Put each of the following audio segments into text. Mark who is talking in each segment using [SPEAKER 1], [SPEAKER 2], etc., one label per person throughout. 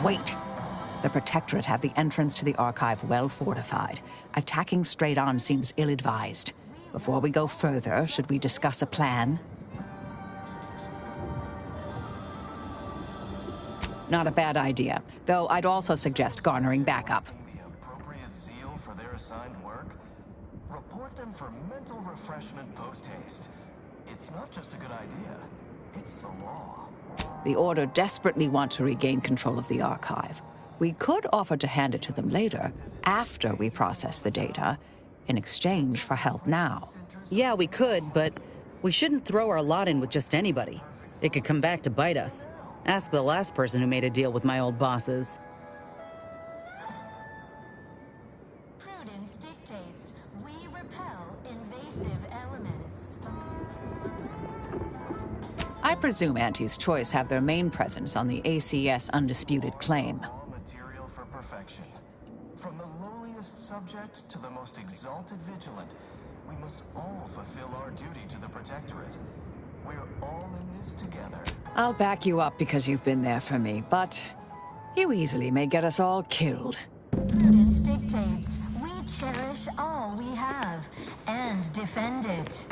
[SPEAKER 1] Wait! The Protectorate have the entrance to the archive well fortified. Attacking straight on seems ill-advised. Before we go further, should we discuss a plan? Not a bad idea, though I'd also suggest garnering backup.
[SPEAKER 2] The appropriate zeal for their assigned work? Report them for mental refreshment post-haste. It's not just a good idea, it's the law.
[SPEAKER 1] The Order desperately want to regain control of the archive. We could offer to hand it to them later, after we process the data, in exchange for help now.
[SPEAKER 3] Yeah, we could, but we shouldn't throw our lot in with just anybody. It could come back to bite us. Ask the last person who made a deal with my old bosses.
[SPEAKER 4] Prudence dictates we repel invasive elements.
[SPEAKER 1] I presume Auntie's Choice have their main presence on the ACS Undisputed Claim.
[SPEAKER 2] All material for perfection. From the lowliest subject to the most exalted vigilant, we must all fulfill our duty to the Protectorate. We're all in this together.
[SPEAKER 1] I'll back you up because you've been there for me, but you easily may get us all killed.
[SPEAKER 4] Prudence dictates we cherish all we have and defend it.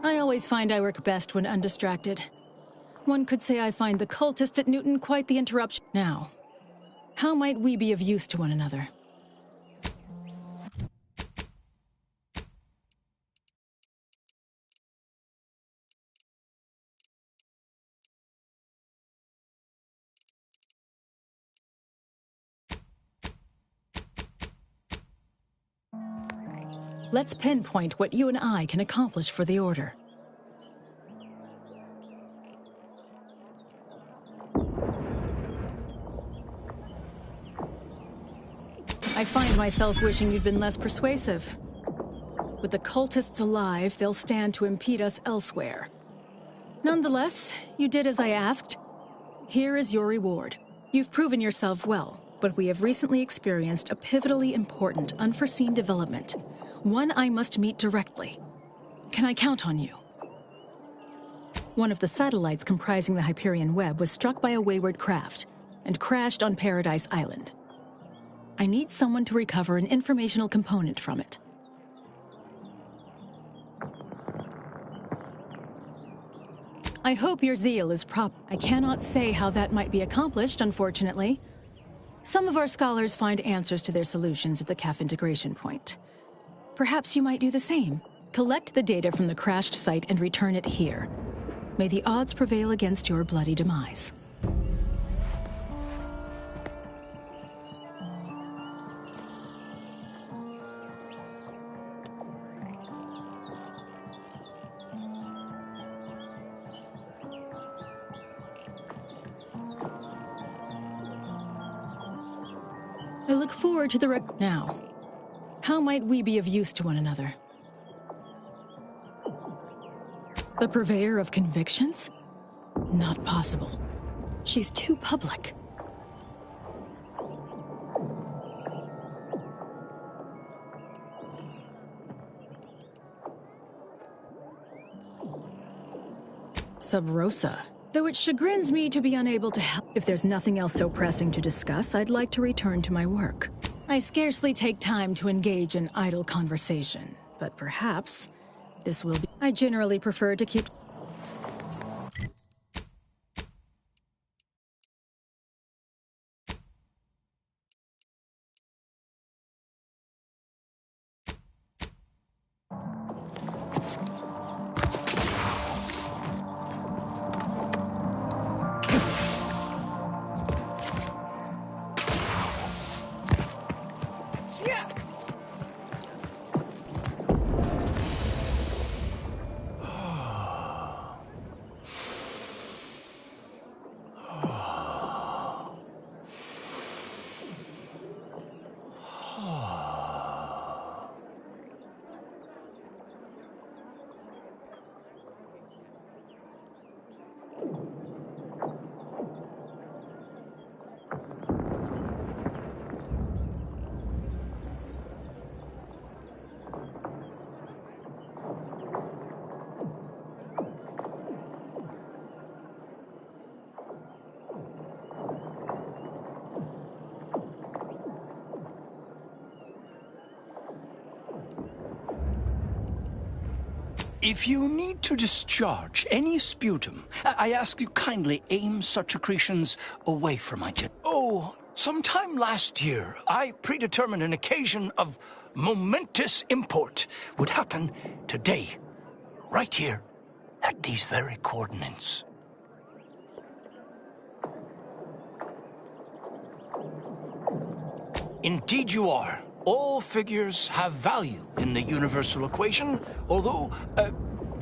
[SPEAKER 5] I always find I work best when undistracted. One could say I find the cultists at Newton quite the interruption. Now, how might we be of use to one another? Let's pinpoint what you and I can accomplish for the Order. I find myself wishing you'd been less persuasive. With the cultists alive, they'll stand to impede us elsewhere. Nonetheless, you did as I asked. Here is your reward. You've proven yourself well, but we have recently experienced a pivotally important, unforeseen development. One I must meet directly. Can I count on you? One of the satellites comprising the Hyperion web was struck by a wayward craft and crashed on Paradise Island. I need someone to recover an informational component from it. I hope your zeal is I cannot say how that might be accomplished, unfortunately. Some of our scholars find answers to their solutions at the CAF integration point. Perhaps you might do the same. Collect the data from the crashed site and return it here. May the odds prevail against your bloody demise. I look forward to the now. How might we be of use to one another? The purveyor of convictions? Not possible. She's too public. Sub Rosa. Though it chagrins me to be unable to help. If there's nothing else so pressing to discuss, I'd like to return to my work. I scarcely take time to engage in idle conversation, but perhaps this will be. I generally prefer to keep.
[SPEAKER 6] If you need to discharge any sputum, I ask you kindly aim such accretions away from my jet. Oh, sometime last year, I predetermined an occasion of momentous import would happen today, right here, at these very coordinates. Indeed you are. All figures have value in the universal equation, although,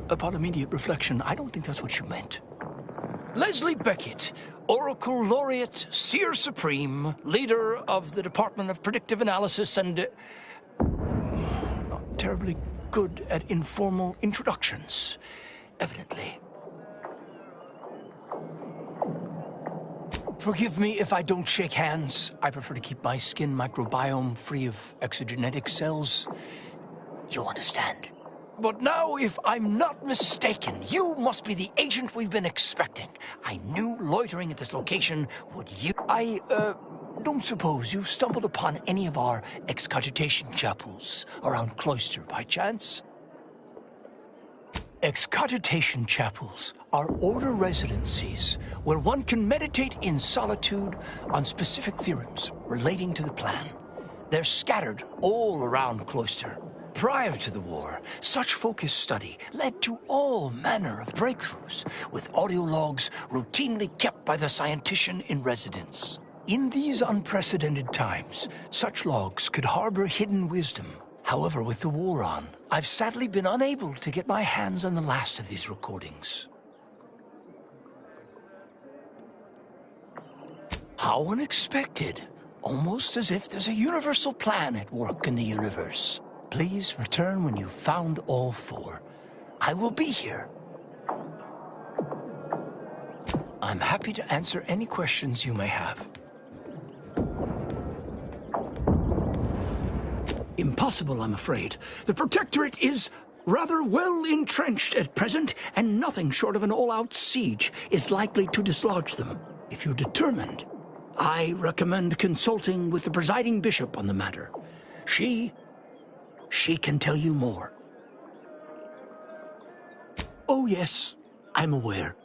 [SPEAKER 6] upon immediate reflection, I don't think that's what you meant. Leslie Beckett, Oracle Laureate, Seer Supreme, leader of the Department of Predictive Analysis, and not terribly good at informal introductions, evidently. Forgive me if I don't shake hands. I prefer to keep my skin microbiome free of exogenetic cells. You understand. But now, if I'm not mistaken, you must be the agent we've been expecting. I knew loitering at this location would I don't suppose you've stumbled upon any of our excogitation chapels around Cloister by chance? Excogitation chapels are order residencies where one can meditate in solitude on specific theorems relating to the plan. They're scattered all around Cloister. Prior to the war, such focused study led to all manner of breakthroughs, with audio logs routinely kept by the scientician in residence. In these unprecedented times, such logs could harbor hidden wisdom. However, with the war on, I've sadly been unable to get my hands on the last of these recordings. How unexpected. Almost as if there's a universal plan at work in the universe. Please return when you've found all four. I will be here. I'm happy to answer any questions you may have. Impossible, I'm afraid. The Protectorate is rather well entrenched at present, and nothing short of an all-out siege is likely to dislodge them. If you're determined, I recommend consulting with the presiding bishop on the matter. She can tell you more. Oh yes, I'm aware.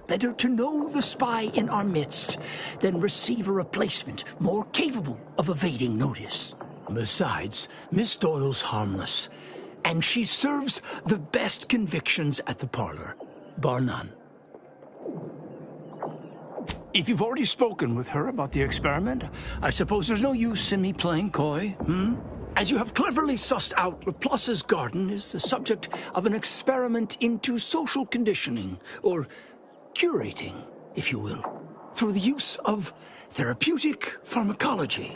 [SPEAKER 6] Better to know the spy in our midst than receive a replacement more capable of evading notice. Besides, Miss Doyle's harmless, and she serves the best convictions at the parlor, bar none. If you've already spoken with her about the experiment, I suppose there's no use in me playing coy, As you have cleverly sussed out, Laplace's garden is the subject of an experiment into social conditioning, or curating, if you will, through the use of therapeutic pharmacology.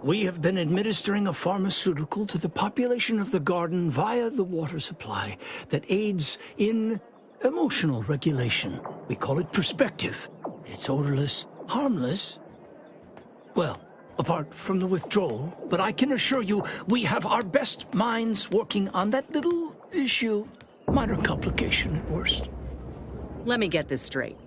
[SPEAKER 6] We have been administering a pharmaceutical to the population of the garden via the water supply that aids in emotional regulation. We call it perspective. It's odorless, harmless. Well, apart from the withdrawal, but I can assure you we have our best minds working on that little issue. Minor complication at worst.
[SPEAKER 3] Let me get this straight.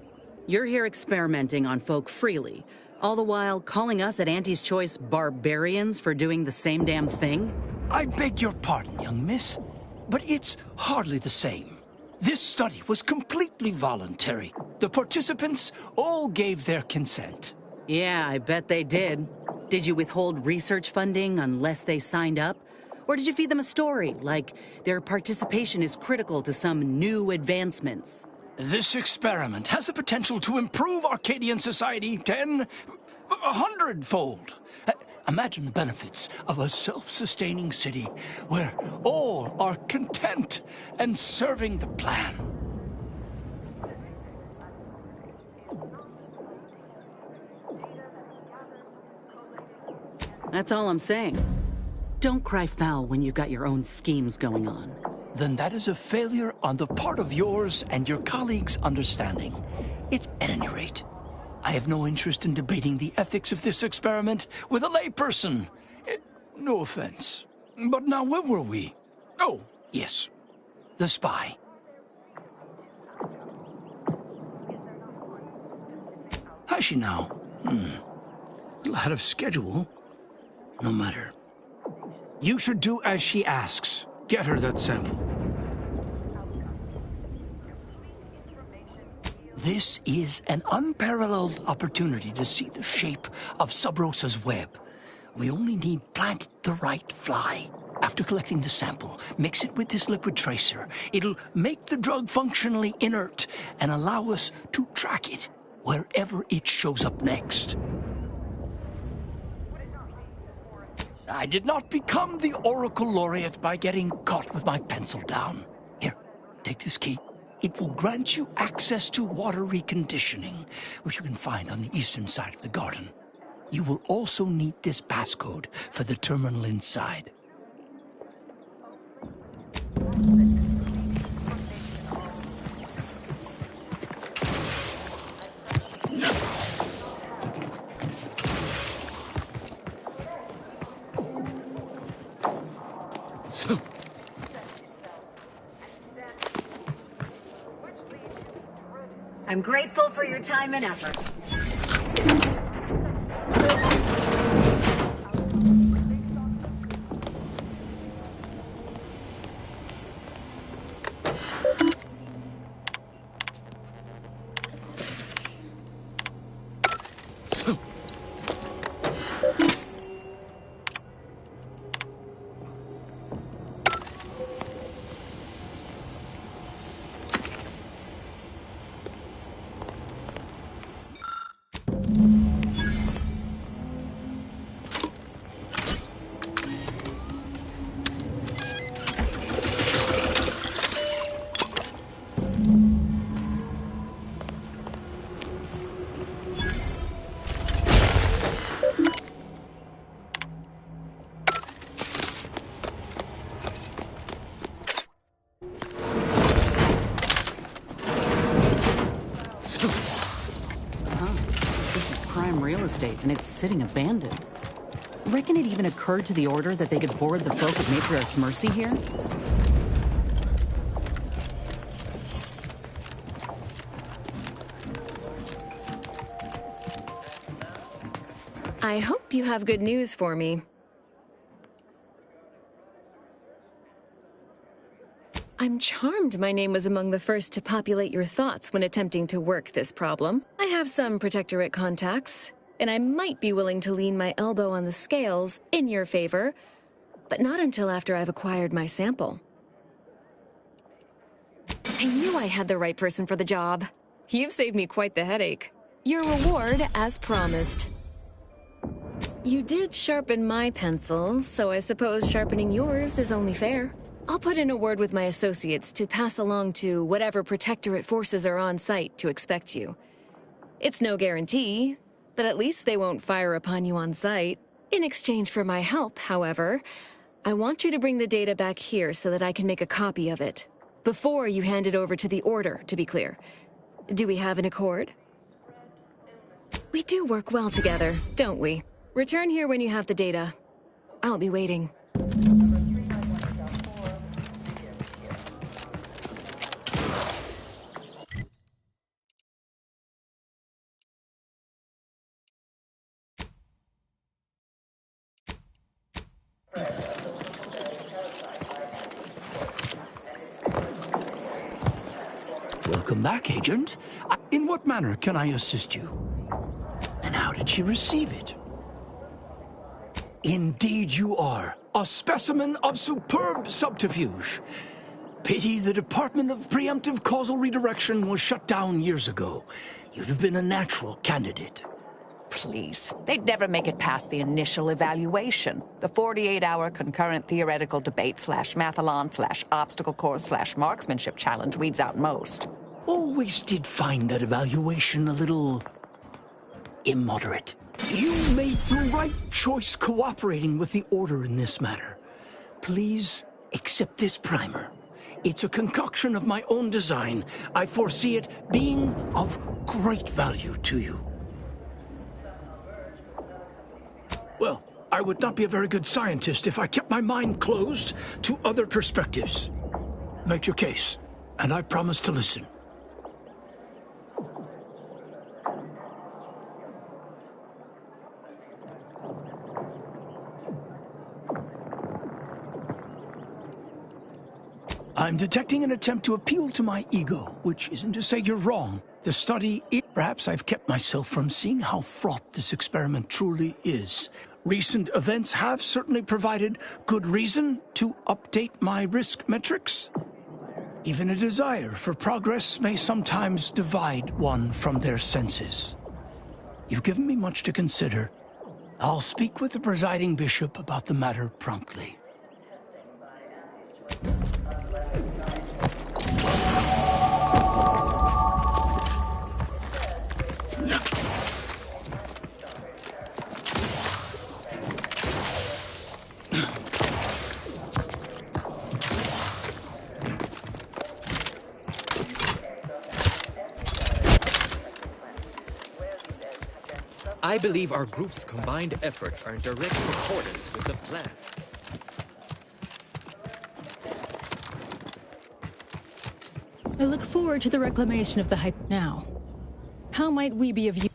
[SPEAKER 3] You're here experimenting on folk freely, all the while calling us at Auntie's Choice barbarians for doing the same damn thing?
[SPEAKER 6] I beg your pardon, young miss, but it's hardly the same. This study was completely voluntary. The participants all gave their consent.
[SPEAKER 3] Yeah, I bet they did. Did you withhold research funding unless they signed up? Or did you feed them a story, like their participation is critical to some new advancements?
[SPEAKER 6] This experiment has the potential to improve Arcadian society 100-fold. Imagine the benefits of a self-sustaining city where all are content and serving the plan.
[SPEAKER 3] That's all I'm saying. Don't cry foul when you've got your own schemes going on.
[SPEAKER 6] Then that is a failure on the part of yours and your colleagues' understanding. It's at any rate. I have no interest in debating the ethics of this experiment with a layperson. No offense. But now, where were we? Oh, yes. The spy. Has she now? little ahead of schedule. No matter. You should do as she asks. Get her that sample. This is an unparalleled opportunity to see the shape of Sub Rosa's web. We only need plant the right fly. After collecting the sample, mix it with this liquid tracer. It'll make the drug functionally inert and allow us to track it wherever it shows up next. I did not become the Oracle Laureate by getting caught with my pencil down. Here, take this key. It will grant you access to water reconditioning, which you can find on the eastern side of the garden. You will also need this passcode for the terminal inside.
[SPEAKER 7] I'm grateful for your time and effort.
[SPEAKER 3] And it's sitting abandoned. Reckon it even occurred to the Order that they could board the folk of Matriarch's Mercy here?
[SPEAKER 8] I hope you have good news for me. I'm charmed my name was among the first to populate your thoughts when attempting to work this problem. I have some Protectorate contacts, and I might be willing to lean my elbow on the scales in your favor, but not until after I've acquired my sample. I knew I had the right person for the job. You've saved me quite the headache. Your reward, as promised. You did sharpen my pencil, so I suppose sharpening yours is only fair. I'll put in a word with my associates to pass along to whatever Protectorate forces are on site to expect you. It's no guarantee, but at least they won't fire upon you on site. In exchange for my help, however, I want you to bring the data back here so that I can make a copy of it. Before you hand it over to the Order, to be clear. Do we have an accord? We do work well together, don't we? Return here when you have the data. I'll be waiting.
[SPEAKER 6] Welcome back, Agent. In what manner can I assist you? And how did she receive it? Indeed you are. A specimen of superb subterfuge. Pity the Department of Preemptive Causal Redirection was shut down years ago. You'd have been a natural candidate.
[SPEAKER 1] Please. They'd never make it past the initial evaluation. The 48-hour concurrent theoretical debate /mathalon/obstacle course /marksmanship challenge weeds out most.
[SPEAKER 6] Always did find that evaluation a little immoderate. You made the right choice cooperating with the Order in this matter. Please accept this primer. It's a concoction of my own design. I foresee it being of great value to you. Well, I would not be a very good scientist if I kept my mind closed to other perspectives. Make your case, and I promise to listen. I'm detecting an attempt to appeal to my ego, which isn't to say you're wrong. The study, perhaps I've kept myself from seeing how fraught this experiment truly is. Recent events have certainly provided good reason to update my risk metrics. Even a desire for progress may sometimes divide one from their senses. You've given me much to consider. I'll speak with the presiding bishop about the matter promptly.
[SPEAKER 9] I believe our group's combined efforts are in direct accordance with the plan.
[SPEAKER 5] I look forward to the reclamation of the hype now. How might we be of use?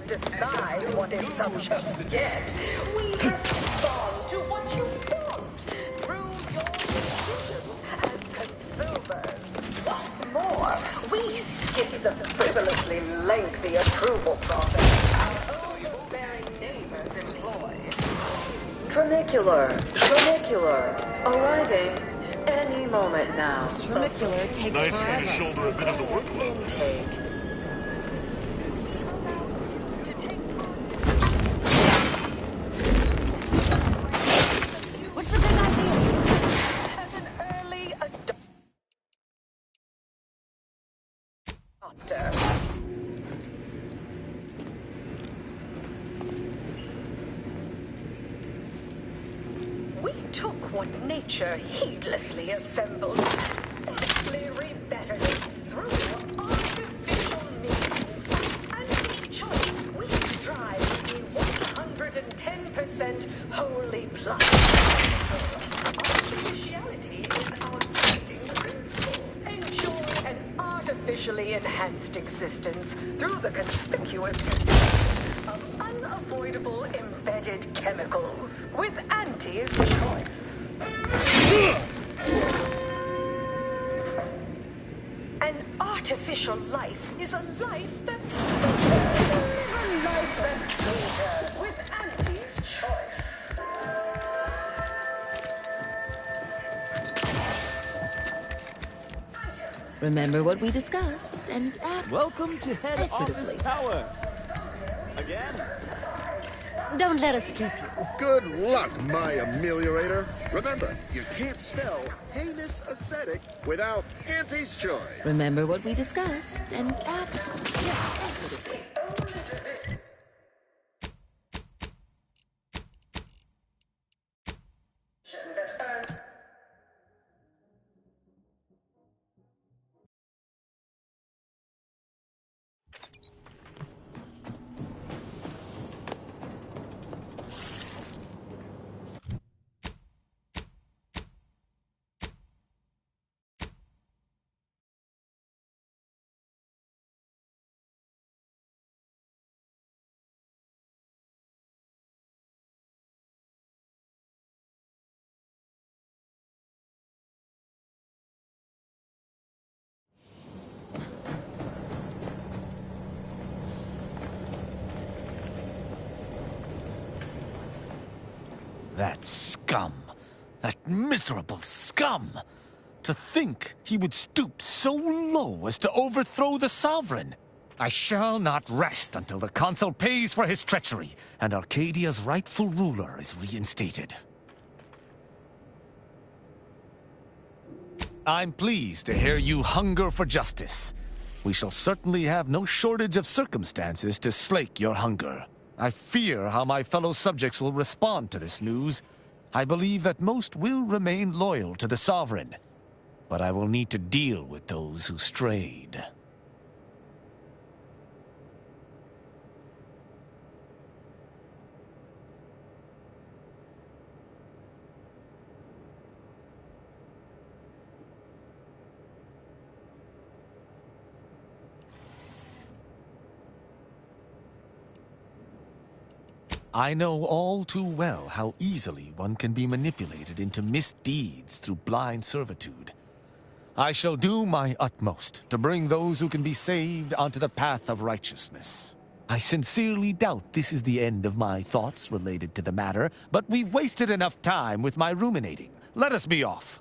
[SPEAKER 10] Decide what its subjects get. We respond to what you want through your decisions as consumers. What's more, we skip the frivolously lengthy approval process our overbearing neighbors employ. Tramicular, arriving any moment now.
[SPEAKER 5] Tramicular takes
[SPEAKER 11] nice of you to shoulder a bit of the workload.
[SPEAKER 10] Intake. We took what nature heedlessly assembled, vastly rebettered it through artificial means. And this choice we strive to be 110% wholly plus. Artificiality is our guiding principle. Enjoy an artificially enhanced existence through the conspicuous of unavoidable embedded chemicals with Auntie's choice. An artificial life is a life that's sweeter. A life that's sweeter with Auntie's choice. Item
[SPEAKER 8] Remember what we discussed and act
[SPEAKER 12] Welcome to Head
[SPEAKER 8] equitably.
[SPEAKER 12] Office Tower. Again.
[SPEAKER 4] Don't let us keep you.
[SPEAKER 11] Good luck, my ameliorator. Remember, you can't spell heinous ascetic without Auntie's choice.
[SPEAKER 8] Remember what we discussed and act equitably.
[SPEAKER 13] That scum! That miserable scum! To think he would stoop so low as to overthrow the Sovereign! I shall not rest until the Consul pays for his treachery, and Arcadia's rightful ruler is reinstated. I'm pleased to hear you hunger for justice. We shall certainly have no shortage of circumstances to slake your hunger. I fear how my fellow subjects will respond to this news. I believe that most will remain loyal to the Sovereign, but I will need to deal with those who strayed. I know all too well how easily one can be manipulated into misdeeds through blind servitude. I shall do my utmost to bring those who can be saved onto the path of righteousness. I sincerely doubt this is the end of my thoughts related to the matter, but we've wasted enough time with my ruminating. Let us be off.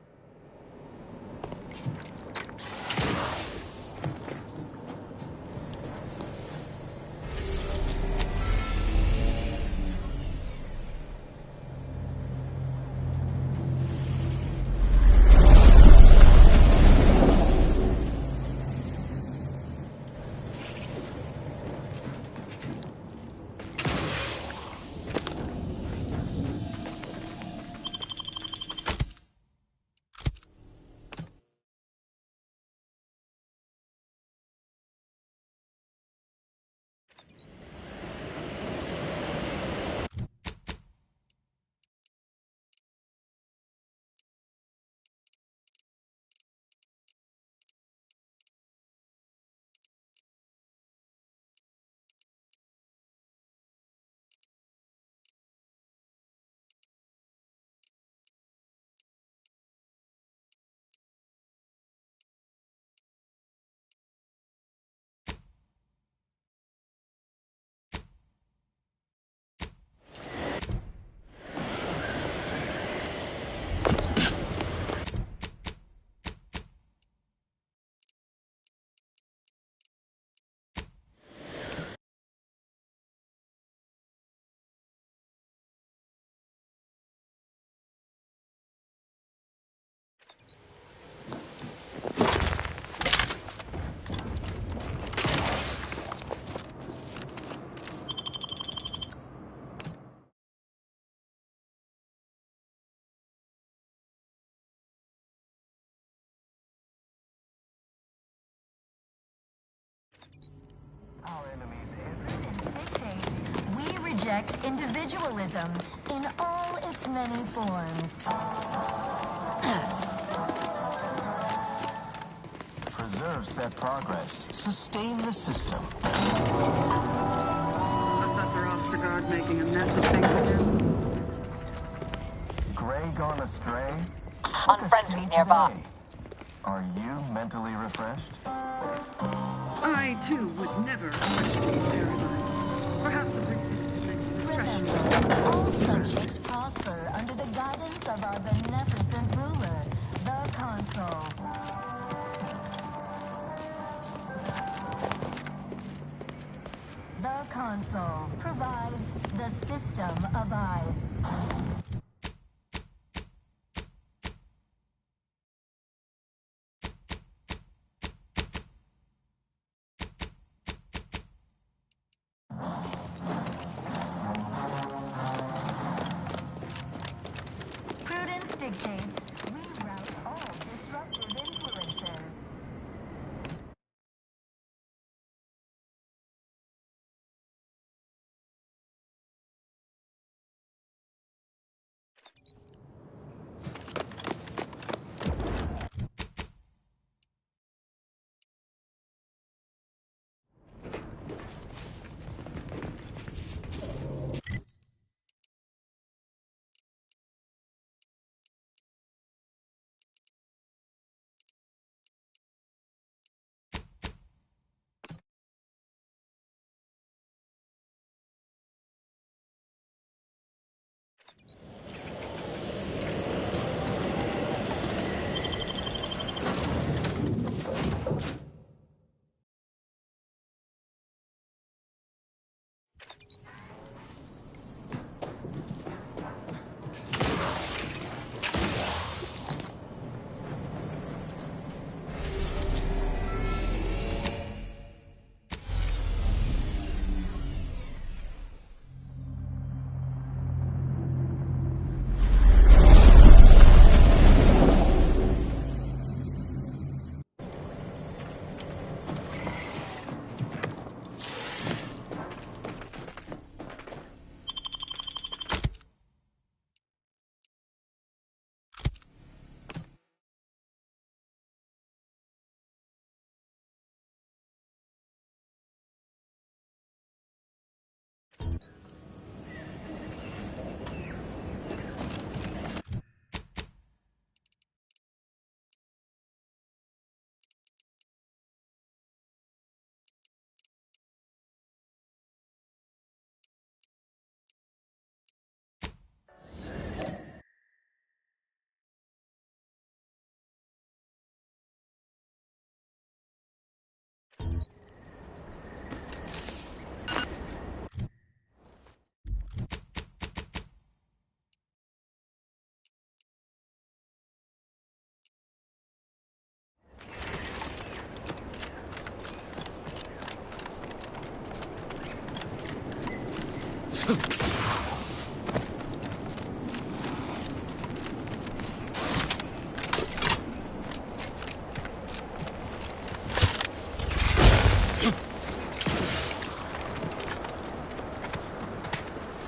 [SPEAKER 4] Our enemies dictates we reject individualism in all its many forms.
[SPEAKER 2] Preserve set progress. Sustain the system.
[SPEAKER 10] Professor Ostergaard making a mess of things again.
[SPEAKER 2] Gray gone astray?
[SPEAKER 1] Unfriendly nearby.
[SPEAKER 2] Are you mentally refreshed?
[SPEAKER 10] I, too, would never question the paradigm. Perhaps a brief
[SPEAKER 4] Remember, all subjects prosper under the guidance of our beneficent ruler, the Consul. vessel provides, the system abides. Prudence dictates we rout all disruptive influences.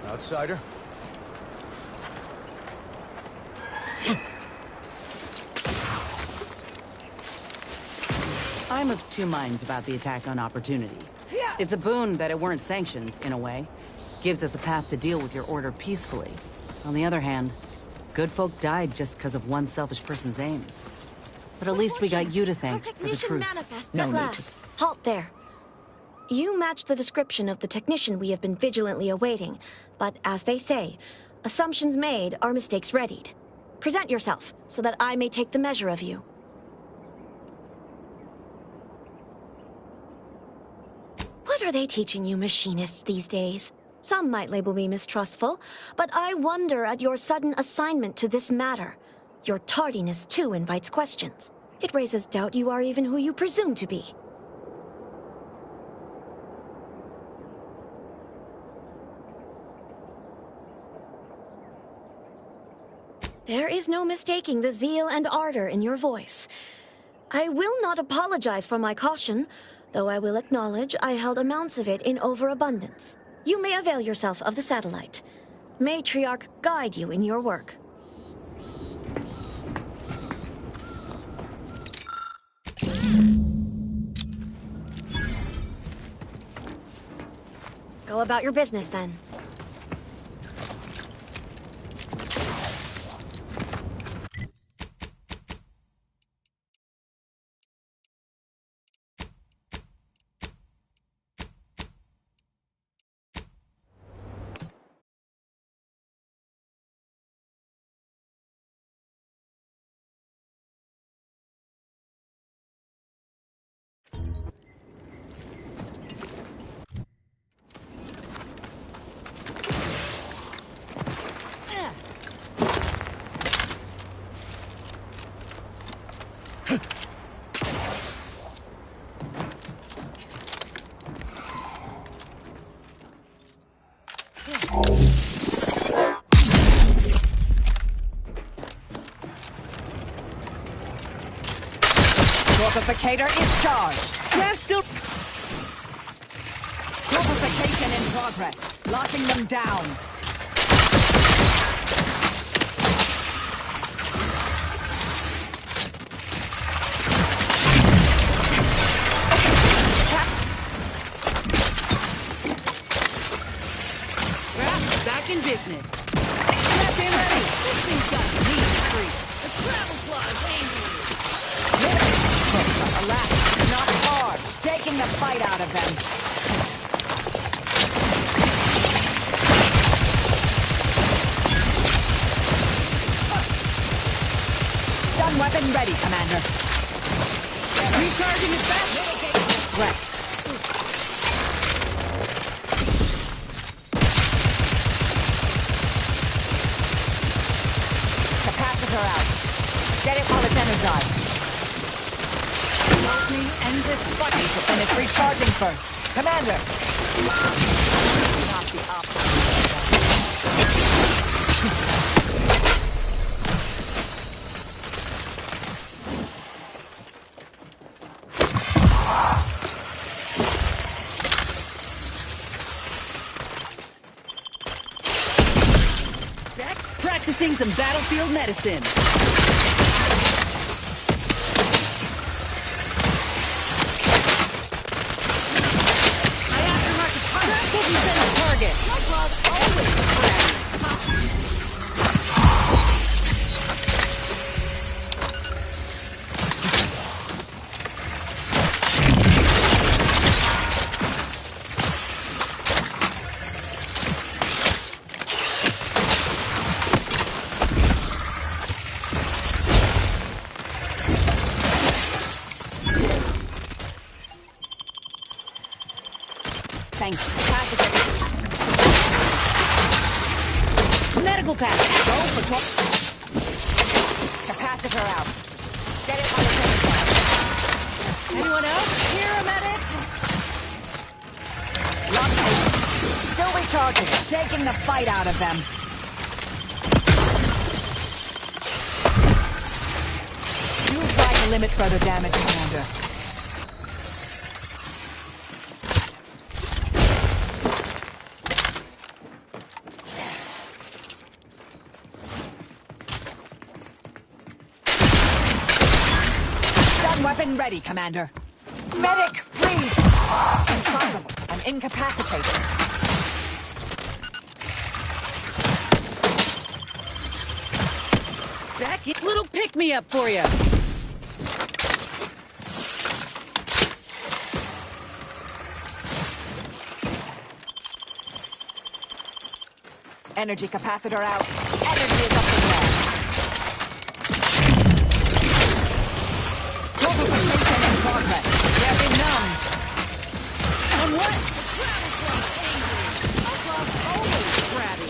[SPEAKER 6] Outsider.
[SPEAKER 3] I'm of two minds about the attack on Opportunity. It's a boon that it weren't sanctioned, in a way. Gives us a path to deal with your order peacefully. On the other hand, good folk died just because of one selfish person's aims. But at least we got you to thank for the truth.
[SPEAKER 14] No need to... Halt there. You match the description of the technician we have been vigilantly awaiting, but as they say, assumptions made are mistakes readied. Present yourself, so that I may take the measure of you. What are they teaching you machinists these days? Some might label me mistrustful, but I wonder at your sudden assignment to this matter. Your tardiness, too, invites questions. It raises doubt you are even who you presume to be. There is no mistaking the zeal and ardor in your voice. I will not apologize for my caution, though I will acknowledge I held amounts of it in overabundance. You may avail yourself of the satellite. Matriarch guide you in your work. Go about your business, then.
[SPEAKER 1] Torpificator is charged.
[SPEAKER 3] Grab still...
[SPEAKER 1] Torpification in progress. Locking them down.
[SPEAKER 3] Grab back in business. Strap in ready. This thing's got meat free. The travel claw's angry.
[SPEAKER 1] Alas, not hard. Taking the fight out of them. Stun weapon ready, Commander.
[SPEAKER 3] Recharging it back.
[SPEAKER 1] Right. Capacitor out. Get it while it's energized.
[SPEAKER 3] Lightning ends its fight.
[SPEAKER 1] Need to finish recharging first. Commander! Not the opposite.
[SPEAKER 3] Back practicing some battlefield medicine. Target. Always
[SPEAKER 1] Thank you.
[SPEAKER 3] medical pack.
[SPEAKER 1] Go for capacitor out. Get it on the side.
[SPEAKER 3] Anyone else?
[SPEAKER 1] Here, a medic. Lock patient. Still recharging. Taking the fight out of them. You try to limit further damage, Commander. Weapon ready, Commander. Medic, please! Impossible. I'm incapacitated.
[SPEAKER 3] Back in. Little pick-me-up for you.
[SPEAKER 1] Energy capacitor out. Energy is up in the air. Torpification in progress. They're benumbed.
[SPEAKER 3] On what? The travel claw's angry. Our claw's always crabby.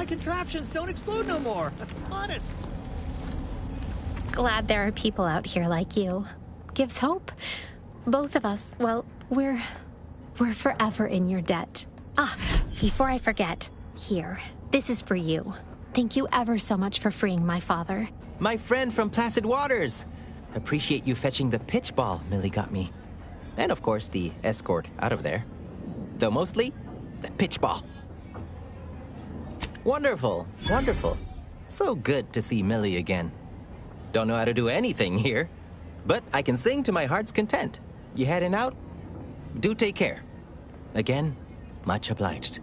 [SPEAKER 12] contraptions don't explode no more. Honest.
[SPEAKER 15] Glad there are people out here like you. Gives hope. Both of us, well, we're forever in your debt. Ah, before I forget, here, this is for you. Thank you ever so much for freeing my father.
[SPEAKER 16] My friend from Placid Waters. Appreciate you fetching the pitch ball Millie got me. And of course, the escort out of there. Though mostly, the pitch ball. Wonderful, wonderful. So good to see Millie again. Don't know how to do anything here, but I can sing to my heart's content. You heading out? Do take care. Again, much obliged.